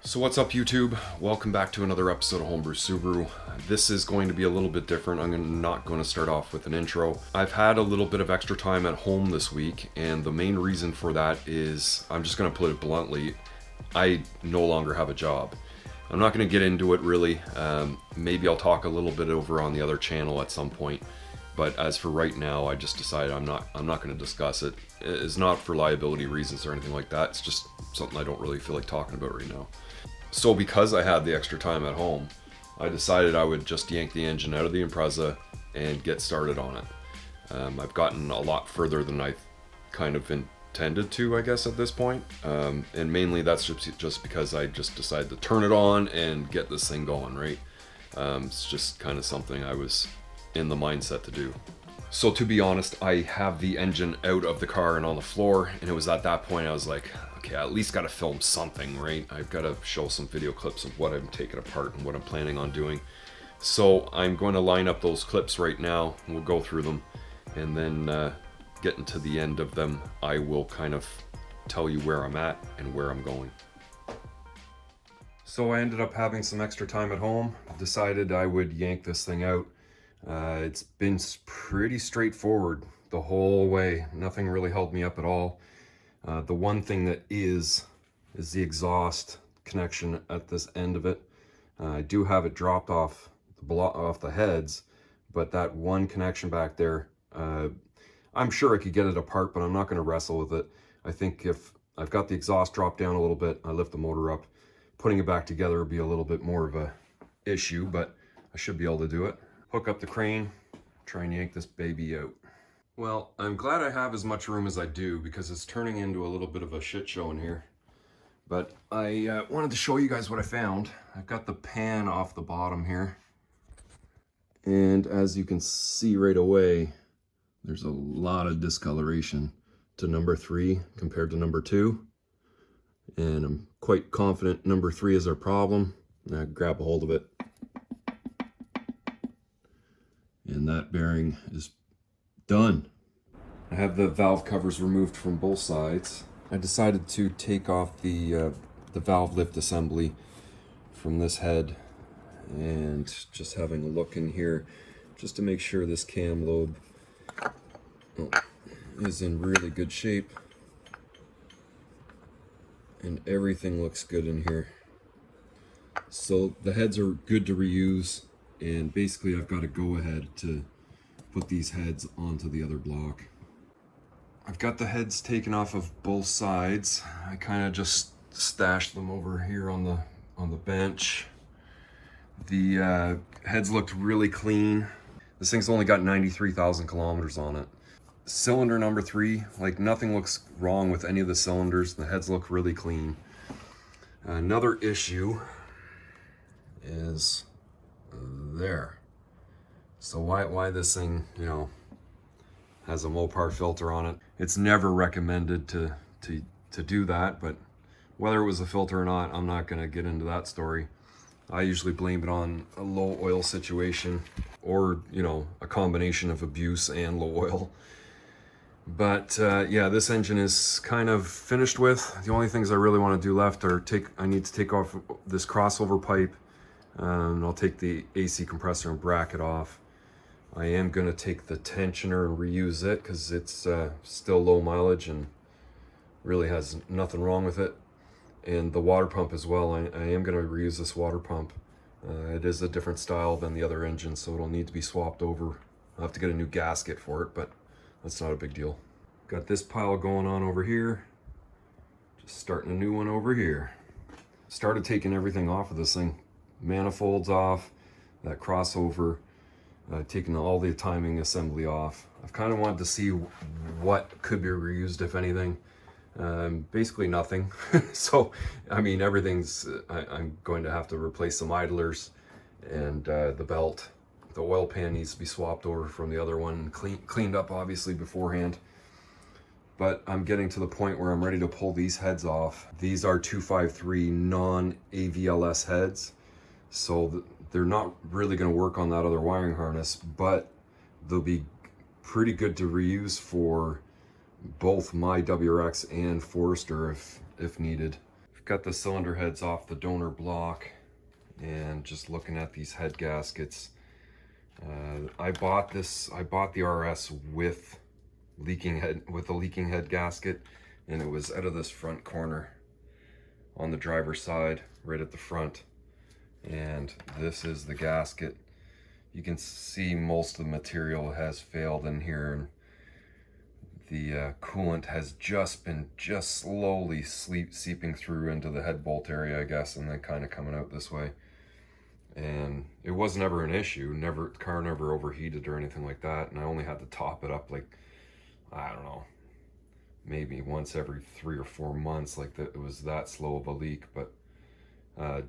So what's up, YouTube? Welcome back to another episode of Homebrew Subaru. This is going to be a little bit different. I'm not going to start off with an intro. I've had a little bit of extra time at home this week, and the main reason for that is, I'm just going to put it bluntly, I no longer have a job. I'm not going to get into it really. Maybe I'll talk a little bit over on the other channel at some point. But as for right now, I just decided I'm not going to discuss it. It's not for liability reasons or anything like that. It's just something I don't really feel like talking about right now. So because I had the extra time at home, I decided I would just yank the engine out of the Impreza and get started on it. I've gotten a lot further than I kind of intended to, I guess, at this point. And mainly that's just because I just decided to turn it on and get this thing going, right? It's just kind of something I was in the mindset to do. So to be honest, I have the engine out of the car and on the floor, and it was at that point I was like, okay, I at least got to film something, right? I've got to show some video clips of what I'm taking apart and what I'm planning on doing. So I'm going to line up those clips right now, and we'll go through them, and then getting to the end of them, I will kind of tell you where I'm at and where I'm going. So I ended up having some extra time at home, decided I would yank this thing out. It's been pretty straightforward the whole way. Nothing really held me up at all. The one thing that is the exhaust connection at this end of it. I do have it dropped off the heads, but that one connection back there, I'm sure I could get it apart, but I'm not going to wrestle with it. I think if I've got the exhaust dropped down a little bit, I lift the motor up, putting it back together would be a little bit more of a issue, but I should be able to do it. Hook up the crane, try and yank this baby out. Well, I'm glad I have as much room as I do because it's turning into a little bit of a shit show in here. But I wanted to show you guys what I found. I've got the pan off the bottom here. And as you can see right away, there's a lot of discoloration to number 3 compared to number 2. And I'm quite confident number 3 is our problem. Now grab a hold of it. And that bearing is done. I have the valve covers removed from both sides. I decided to take off the valve lift assembly from this head and just having a look in here just to make sure this cam lobe is in really good shape and everything looks good in here. So the heads are good to reuse, and basically I've got to go ahead to put these heads onto the other block. I've got the heads taken off of both sides. I kind of just stashed them over here on the bench. The heads looked really clean. This thing's only got 93,000 kilometers on it. Cylinder number 3, like nothing looks wrong with any of the cylinders. The heads look really clean. Another issue is there. So why this thing, you know, has a Mopar filter on it. It's never recommended to do that, but whether it was a filter or not, I'm not gonna get into that story. I usually blame it on a low oil situation or, you know, a combination of abuse and low oil. But yeah, this engine is kind of finished with. The only things I really want to do left are I need to take off this crossover pipe. I'll take the AC compressor and bracket off. I am going to take the tensioner and reuse it because it's still low mileage and really has nothing wrong with it. And the water pump as well. I am going to reuse this water pump. It is a different style than the other engine, so it'll need to be swapped over. I'll have to get a new gasket for it, but that's not a big deal. Got this pile going on over here. Just starting a new one over here. Started taking everything off of this thing. Manifolds off, that crossover, taking all the timing assembly off. I've kind of wanted to see what could be reused, if anything. Basically nothing. So, I mean, everything's, I'm going to have to replace some idlers and the belt. The oil pan needs to be swapped over from the other one, cleaned up obviously beforehand. But I'm getting to the point where I'm ready to pull these heads off. These are 253 non-AVLS heads. So they're not really going to work on that other wiring harness, but they'll be pretty good to reuse for both my WRX and Forester if needed. got the cylinder heads off the donor block, and just looking at these head gaskets. I bought the RS with a leaking head gasket, and it was out of this front corner on the driver's side, right at the front. And this is the gasket. You can see most of the material has failed in here, and the coolant has just been slowly seeping through into the head bolt area, I guess, and then kind of coming out this way. And it was never an issue. The car never overheated or anything like that. And I only had to top it up, like, I don't know, maybe once every 3 or 4 months. Like that, it was that slow of a leak. But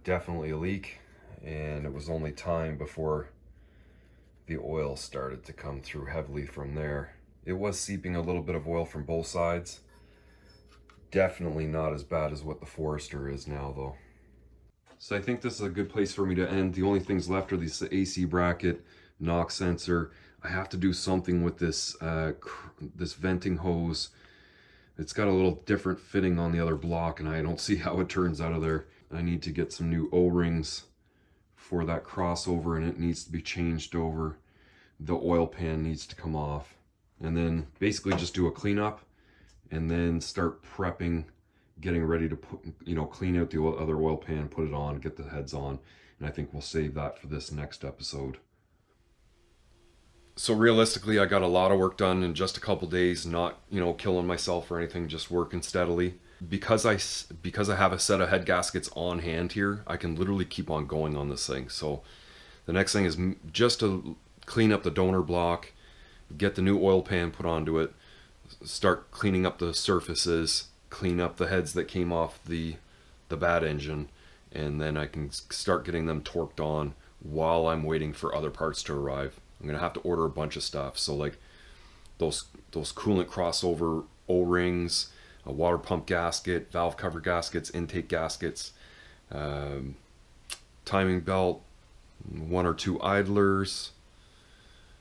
definitely a leak, and it was only time before the oil started to come through heavily from there. It was seeping a little bit of oil from both sides. Definitely not as bad as what the Forester is now, though. So I think this is a good place for me to end. The only things left are this AC bracket, knock sensor. I have to do something with this this venting hose. It's got a little different fitting on the other block, and I don't see how it turns out of there. I need to get some new O-rings for that crossover, and it needs to be changed over. The oil pan needs to come off. And then basically just do a cleanup, and then start prepping, getting ready to put, clean out the other oil pan, put it on, get the heads on. And I think we'll save that for this next episode. So realistically, I got a lot of work done in just a couple days, not, killing myself or anything, just working steadily. Because I have a set of head gaskets on hand here, I can literally keep on going on this thing. So the next thing is just to clean up the donor block, get the new oil pan put onto it, start cleaning up the surfaces, clean up the heads that came off the bad engine, and then I can start getting them torqued on while I'm waiting for other parts to arrive. I'm gonna have to order a bunch of stuff, so like those coolant crossover O-rings, a water pump gasket, valve cover gaskets, intake gaskets, timing belt, 1 or 2 idlers.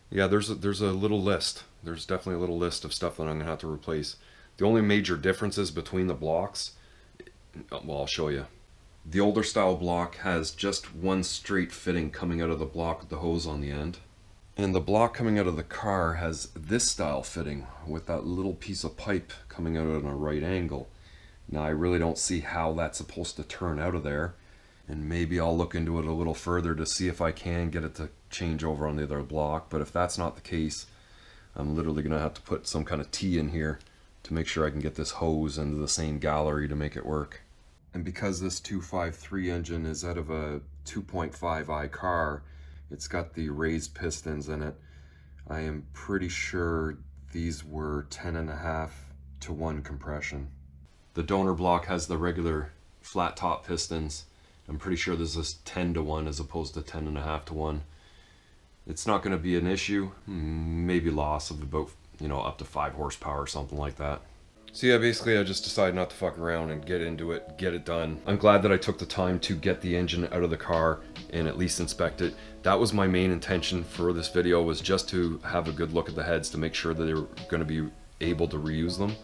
Yeah, there's a little list. There's definitely a little list of stuff that I'm gonna have to replace. The only major differences between the blocks, well, I'll show you. The older style block has just one straight fitting coming out of the block with the hose on the end. And the block coming out of the car has this style fitting with that little piece of pipe coming out at a right angle. Now I really don't see how that's supposed to turn out of there, and maybe I'll look into it a little further to see if I can get it to change over on the other block. But if that's not the case, I'm literally gonna have to put some kind of T in here to make sure I can get this hose into the same gallery to make it work. And because this 253 engine is out of a 2.5i car, it's got the raised pistons in it. I am pretty sure these were 10.5 to 1 compression. The donor block has the regular flat top pistons. I'm pretty sure this is 10 to 1 as opposed to 10.5 to 1. It's not going to be an issue. Maybe loss of about, up to 5 horsepower or something like that. So yeah, basically I just decided not to fuck around and get into it, get it done. I'm glad that I took the time to get the engine out of the car and at least inspect it. That was my main intention for this video, was just to have a good look at the heads to make sure that they were going to be able to reuse them,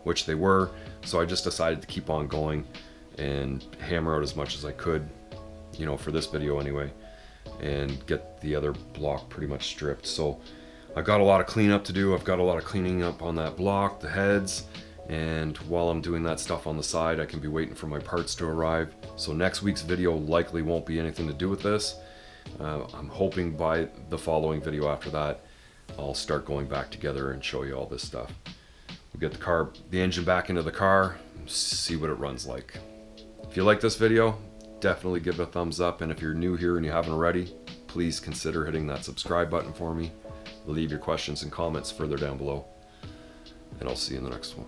which they were. So I just decided to keep on going and hammer out as much as I could, for this video anyway, and get the other block pretty much stripped. So I've got a lot of cleanup to do. I've got a lot of cleaning up on that block, the heads, and while I'm doing that stuff on the side, I can be waiting for my parts to arrive. So next week's video likely won't be anything to do with this. I'm hoping by the following video after that, I'll start going back together and show you all this stuff. We'll get the engine back into the car, see what it runs like. If you like this video, definitely give it a thumbs up, and if you're new here and you haven't already, please consider hitting that subscribe button for me. Leave your questions and comments further down below, and I'll see you in the next one.